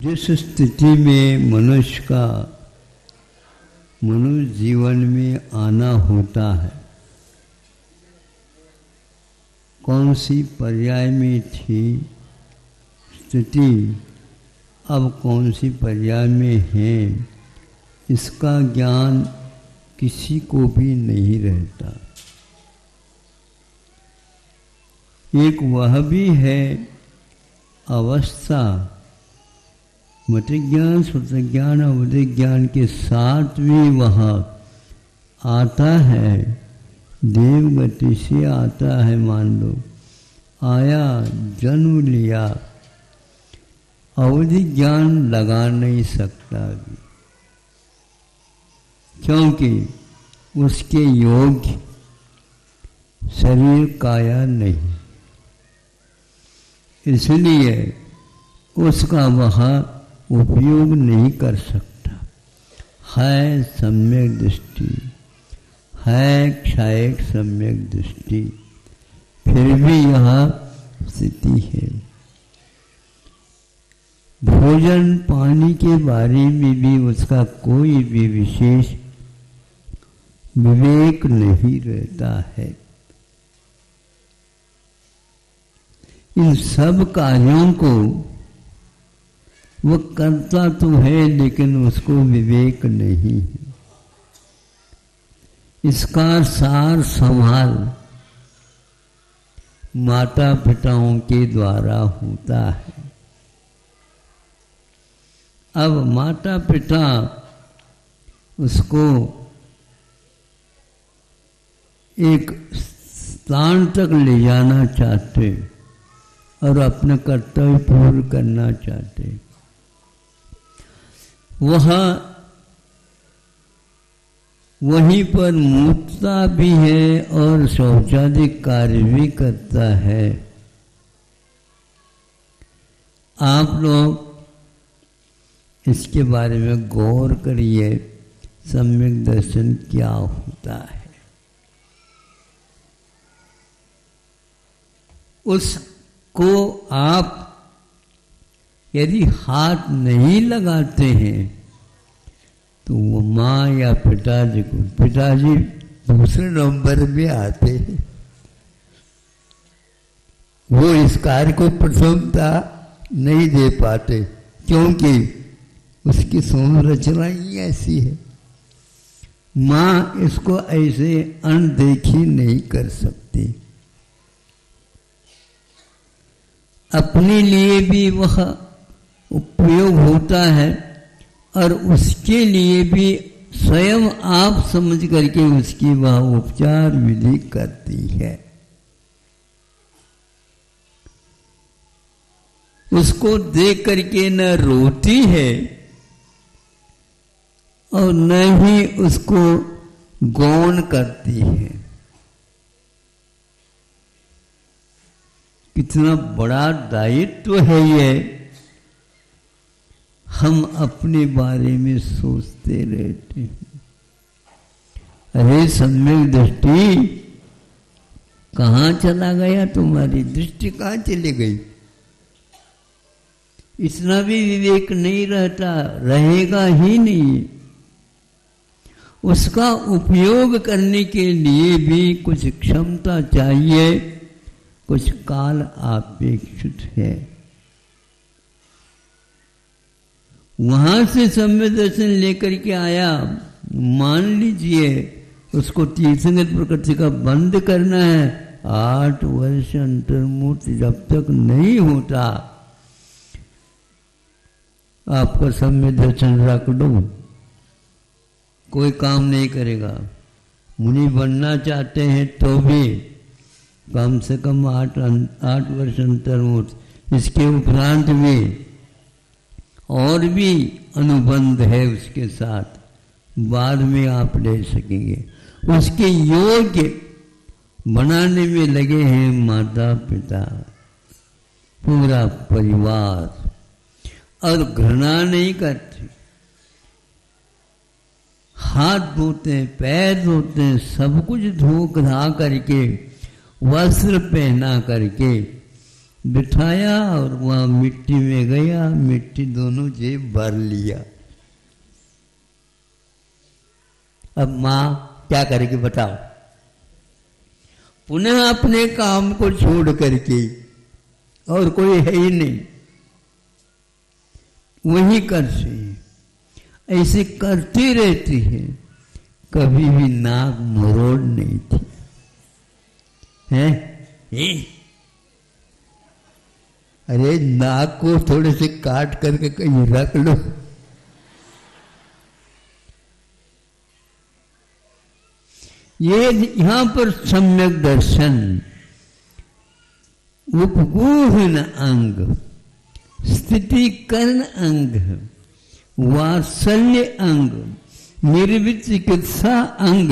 जिस स्थिति में मनुष्य का मनुष्य जीवन में आना होता है, कौन सी पर्याय में थी स्थिति, अब कौन सी पर्याय में है, इसका ज्ञान किसी को भी नहीं रहता। एक वह भी है अवस्था, मत ज्ञान श्रुति ज्ञान अवधि ज्ञान के साथ भी वह आता है, देव गति से आता है। मान लो आया, जन्म लिया, अवधि ज्ञान लगा नहीं सकता अभी, क्योंकि उसके योग्य शरीर काया नहीं, इसलिए उसका वह उपयोग नहीं कर सकता। है सम्यक दृष्टि, है क्षायक सम्यक दृष्टि, फिर भी यह स्थिति है। भोजन पानी के बारे में भी उसका कोई भी विशेष विवेक नहीं रहता है। इन सब कार्यों को वो करता तो है, लेकिन उसको विवेक नहीं है। इसका सार संभाल माता पिताओं के द्वारा होता है। अब माता पिता उसको एक स्थान तक ले जाना चाहते और अपने कर्तव्य पूर्ण करना चाहते। वह वहीं पर मूर्ता भी है और शौचादि कार्य भी करता है। आप लोग इसके बारे में गौर करिए, सम्यक दर्शन क्या होता है। उसको आप यदि हाथ नहीं लगाते हैं तो वो माँ या पिताजी को, पिताजी दूसरे नंबर में आते हैं, वो इस कार्य को प्रथमता नहीं दे पाते, क्योंकि उसकी संरचना ही ऐसी है। माँ इसको ऐसे अनदेखी नहीं कर सकती। अपने लिए भी वह उपयोग होता है और उसके लिए भी स्वयं आप समझ करके उसकी वह उपचार विधि करती है। उसको देख करके न रोती है और न ही उसको गौण करती है। कितना बड़ा दायित्व है ये, हम अपने बारे में सोचते रहते हैं। अरे सम्यक दृष्टि कहाँ चला गया, तुम्हारी दृष्टि कहाँ चली गई? इतना भी विवेक नहीं रहता, रहेगा ही नहीं। उसका उपयोग करने के लिए भी कुछ क्षमता चाहिए, कुछ काल अपेक्षित है। वहां से सम्यक दर्शन लेकर के आया, मान लीजिए उसको तीर्थंकर प्रकृति का बंद करना है, 8 वर्ष अंतर्मुक्त जब तक नहीं होता, आपका सम्यक दर्शन रख दो, कोई काम नहीं करेगा। मुनि बनना चाहते हैं तो भी कम से कम 8 वर्ष अंतर्मुक्त, इसके उपरांत भी और भी अनुबंध है उसके साथ, बाद में आप ले सकेंगे। उसके योग्य बनाने में लगे हैं माता पिता, पूरा परिवार, और घृणा नहीं करते। हाथ धोते हैं, पैर धोते हैं, सब कुछ धो धा करके, वस्त्र पहना करके बिठाया और वहां मिट्टी में गया, मिट्टी दोनों जेब भर लिया। अब मां क्या करेगी बताओ? पुनः अपने काम को छोड़ करके, और कोई है ही नहीं, वही करती है, ऐसे करती रहती है, कभी भी नाक मरोड़ नहीं थी। हैं? अरे नाक को थोड़े से काट करके कहीं रख लो। ये यहां पर सम्यक दर्शन, उपगूहन अंग, स्थिति करण अंग, वात्सल्य अंग, निर्वित चिकित्सा अंग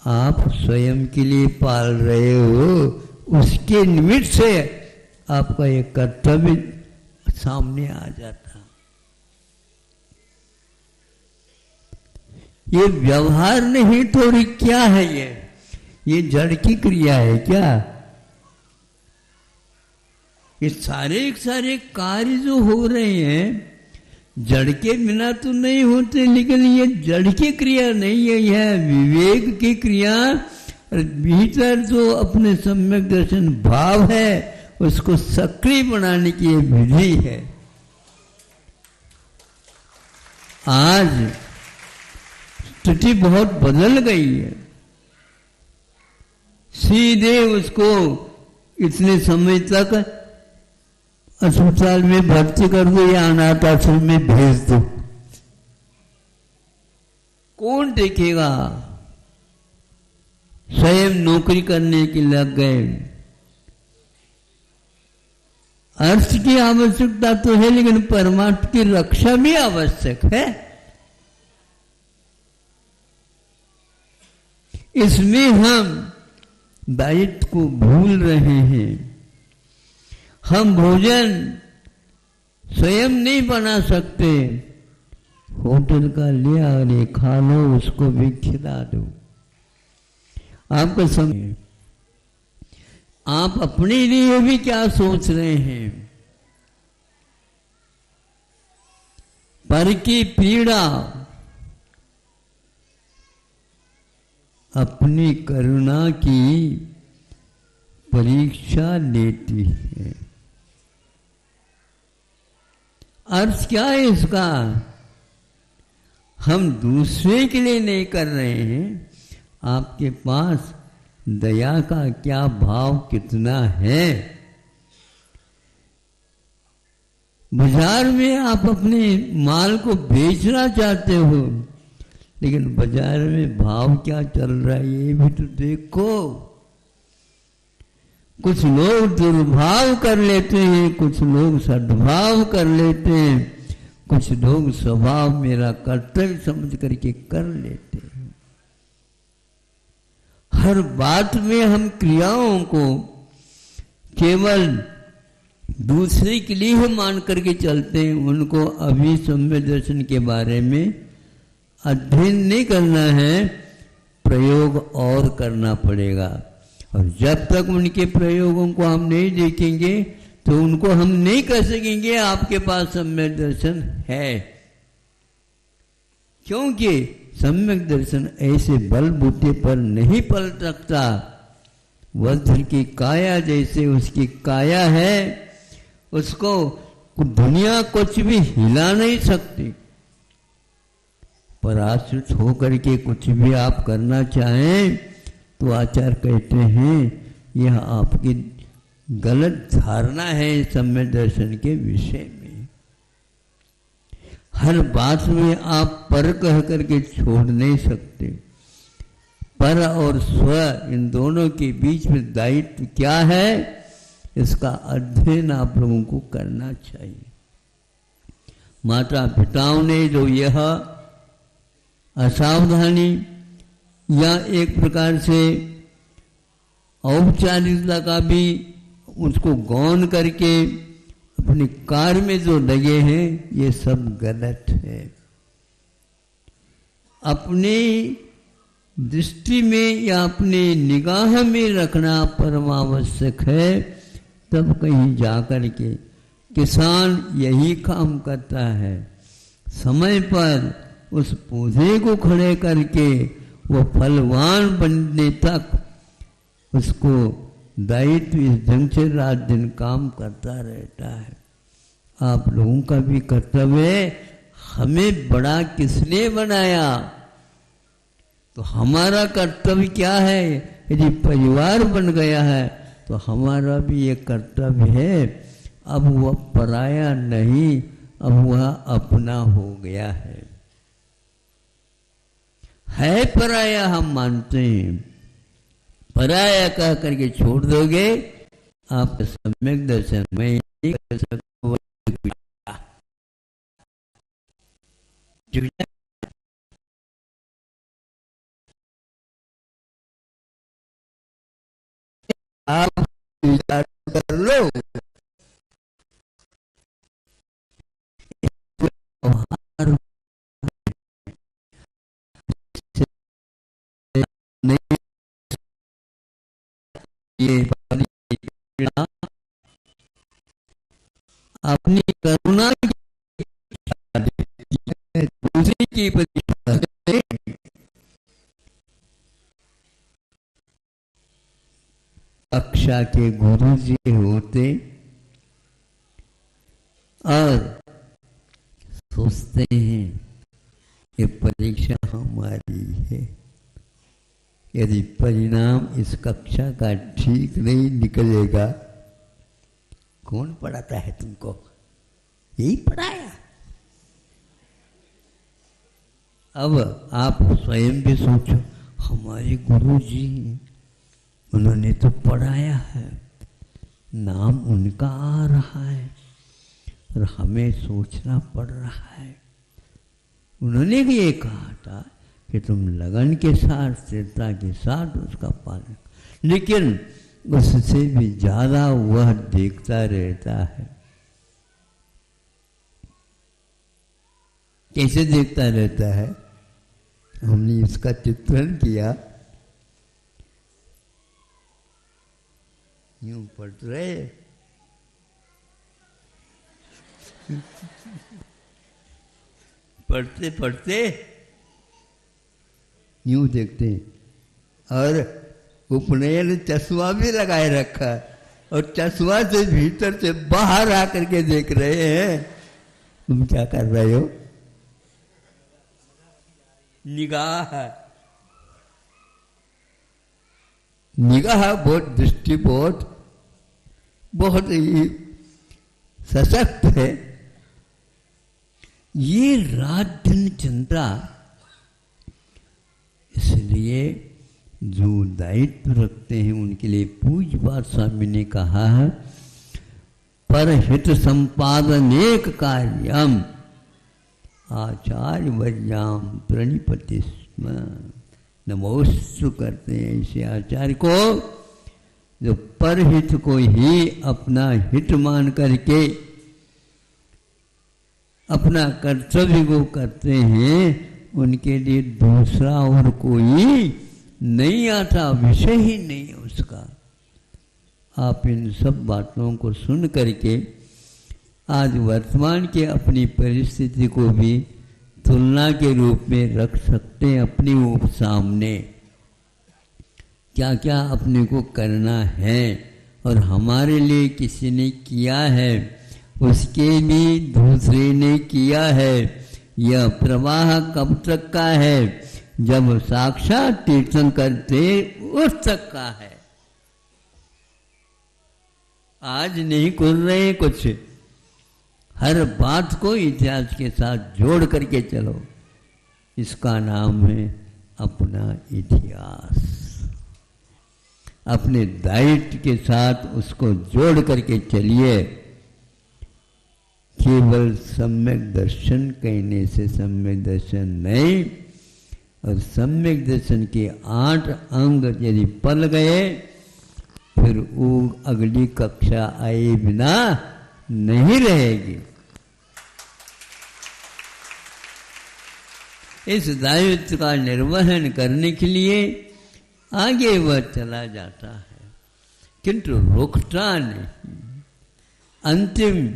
आप स्वयं के लिए पाल रहे हो, उसके निमित्त से आपका ये कर्तव्य सामने आ जाता। ये व्यवहार नहीं तो क्या है? ये जड़ की क्रिया है क्या? ये सारे कार्य जो हो रहे हैं जड़ के बिना तो नहीं होते, लेकिन ये जड़ की क्रिया नहीं है, यह विवेक की क्रिया। और भीतर जो अपने सम्यक दर्शन भाव है उसको सक्रिय बनाने की ये विधि है। आज स्थिति बहुत बदल गई है। सीधे उसको इतने समय तक अस्पताल में भर्ती कर दो या अनाथ आश्रम में भेज दो, कौन देखेगा? स्वयं नौकरी करने के लग गए। अर्थ की आवश्यकता तो है, लेकिन परमात्मा की रक्षा भी आवश्यक है। इसमें हम दायित्व को भूल रहे हैं। हम भोजन स्वयं नहीं बना सकते, होटल का लिया और ये खा लो, उसको भी खिला दो। आपका समय, आप अपने लिए भी क्या सोच रहे हैं? पर की पीड़ा अपनी करुणा की परीक्षा लेती है। अर्थ क्या है इसका? हम दूसरे के लिए नहीं कर रहे हैं, आपके पास दया का क्या भाव कितना है? बाजार में आप अपने माल को बेचना चाहते हो, लेकिन बाजार में भाव क्या चल रहा है ये भी तो देखो। कुछ लोग दुर्भाव कर लेते हैं, कुछ लोग सद्भाव कर लेते हैं, कुछ लोग स्वभाव मेरा कर्तव्य समझ करके कर लेते हैं। हर बात में हम क्रियाओं को केवल दूसरे के लिए ही मान करके चलते हैं। उनको अभी सम्यक दर्शन के बारे में अध्ययन नहीं करना है, प्रयोग और करना पड़ेगा। और जब तक उनके प्रयोगों को हम नहीं देखेंगे तो उनको हम नहीं कह सकेंगे आपके पास सम्यक दर्शन है। क्योंकि सम्यक दर्शन ऐसे बलबूते पर नहीं पल सकता। वज्र की काया जैसे उसकी काया है, उसको दुनिया कुछ भी हिला नहीं सकती। पराश्रित होकर के कुछ भी आप करना चाहें तो आचार्य कहते हैं यह आपकी गलत धारणा है सम्यक दर्शन के विषय में। हर बात में आप पर कह करके छोड़ नहीं सकते। पर और स्व इन दोनों के बीच में दायित्व क्या है, इसका अध्ययन आप लोगों को करना चाहिए। माता पिताओं ने जो यह असावधानी या एक प्रकार से औपचारिकता का भी उसको गौन करके अपने कार्य में जो लगे हैं, ये सब गलत है। अपनी दृष्टि में या अपने निगाह में रखना परम आवश्यक है। तब कहीं जाकर के किसान यही काम करता है, समय पर उस पौधे को खड़े करके वो फलवान बनने तक उसको दायित्व इस ढंग से रात दिन काम करता रहता है। आप लोगों का भी कर्तव्य है, हमें बड़ा किसने बनाया, तो हमारा कर्तव्य क्या है। यदि परिवार बन गया है तो हमारा भी ये कर्तव्य है, अब वह पराया नहीं, अब वह अपना हो गया है पराया हम मानते हैं। पराया कह करके छोड़ दोगे आप सम्यक दर्शन में नहीं कर सकते। आप विचार कर लो, ये अपनी करुणा दूसरी की परीक्षा कक्षा के गुरु जी होते और सोचते हैं ये परीक्षा हमारी है, यदि परिणाम इस कक्षा का ठीक नहीं निकलेगा, कौन पढ़ाता है तुमको, यही पढ़ाया। अब आप स्वयं भी सोचो, हमारे गुरु जी उन्होंने तो पढ़ाया है, नाम उनका आ रहा है और हमें सोचना पड़ रहा है। उन्होंने भी ये कहा था कि तुम लगन के साथ, स्थिरता के साथ उसका पालन, लेकिन उससे भी ज्यादा वह देखता रहता है। कैसे देखता रहता है, हमने इसका चित्रण किया, यूं पढ़ रहे पढ़ते पढ़ते यूं देखते हैं और उपनयन चश्मा भी लगाए रखा है और चश्मा से भीतर से बाहर आकर के देख रहे हैं। तुम क्या कर रहे हो, निगाह, निगाह बहुत दृष्टि बहुत ही सशक्त है। ये रात दिन चिंता, इसलिए जो दायित्व रखते हैं उनके लिए पूज्य पाद स्वामी ने कहा है, परहित संपादनेक कार्यम आचार्य वर्याम प्रणिपति स्म। नमोस्तु करते हैं ऐसे आचार्य को जो परहित को ही अपना हित मान करके अपना कर्तव्य को करते हैं। उनके लिए दूसरा और कोई नहीं आता, विषय ही नहीं है उसका। आप इन सब बातों को सुन करके आज वर्तमान के अपनी परिस्थिति को भी तुलना के रूप में रख सकते हैं अपने सामने, क्या क्या अपने को करना है और हमारे लिए किसी ने किया है, उसके भी दूसरे ने किया है। यह प्रवाह कब तक का है, जब साक्षात तीर्थन करते उस तक का है। आज नहीं कर रहे कुछ, हर बात को इतिहास के साथ जोड़ करके चलो, इसका नाम है अपना इतिहास। अपने दायित्व के साथ उसको जोड़ करके चलिए। केवल सम्यक दर्शन कहने से सम्यक दर्शन नहीं, और सम्यक दर्शन के 8 अंग यदि पल गए फिर वो अगली कक्षा आए बिना नहीं रहेगी। इस दायित्व का निर्वहन करने के लिए आगे वह चला जाता है, किंतु रुकता नहीं। अंतिम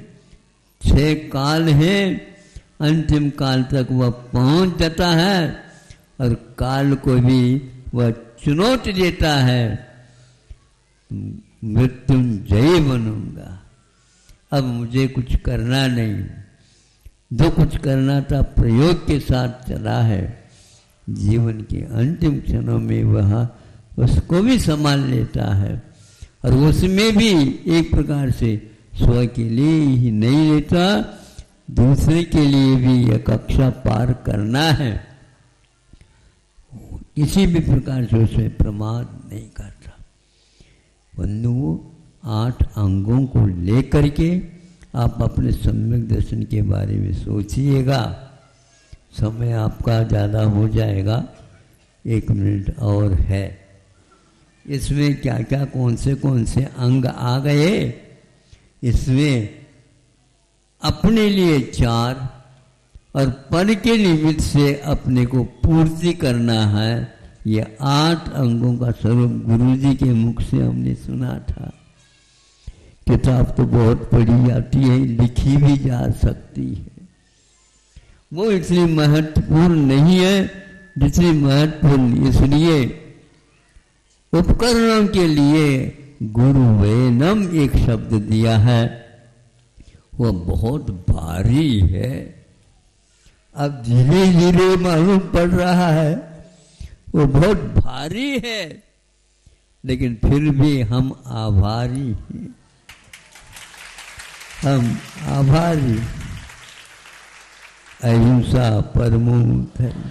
6 काल हैं, अंतिम काल तक वह पहुंच जाता है और काल को भी वह चुनौती देता है, मृत्युंजयी बनूंगा, अब मुझे कुछ करना नहीं। जो कुछ करना था प्रयोग के साथ चला है, जीवन के अंतिम क्षणों में वह उसको भी संभाल लेता है और उसमें भी एक प्रकार से स्व के लिए ही नहीं लेता, दूसरे के लिए भी यह कक्षा पार करना है, किसी भी प्रकार से उसे प्रमाद नहीं करता। बंधुओं, 8 अंगों को लेकर के आप अपने सम्यक दर्शन के बारे में सोचिएगा। समय आपका ज़्यादा हो जाएगा, 1 मिनट और है। इसमें क्या क्या कौन से अंग आ गए, इसमें अपने लिए 4 और पर के निमित्त से अपने को पूर्ति करना है। ये 8 अंगों का स्वरूप गुरुजी के मुख से हमने सुना था। किताब तो बहुत पढ़ी जाती है, लिखी भी जा सकती है, वो इतनी महत्वपूर्ण नहीं है जितनी महत्वपूर्ण इसलिए उपकरणों के लिए गुरु वेनम एक शब्द दिया है, वह बहुत भारी है। अब धीरे धीरे मालूम पड़ रहा है वो बहुत भारी है, लेकिन फिर भी हम आभारी हैं, हम आभारी। अहिंसा परमो धर्म।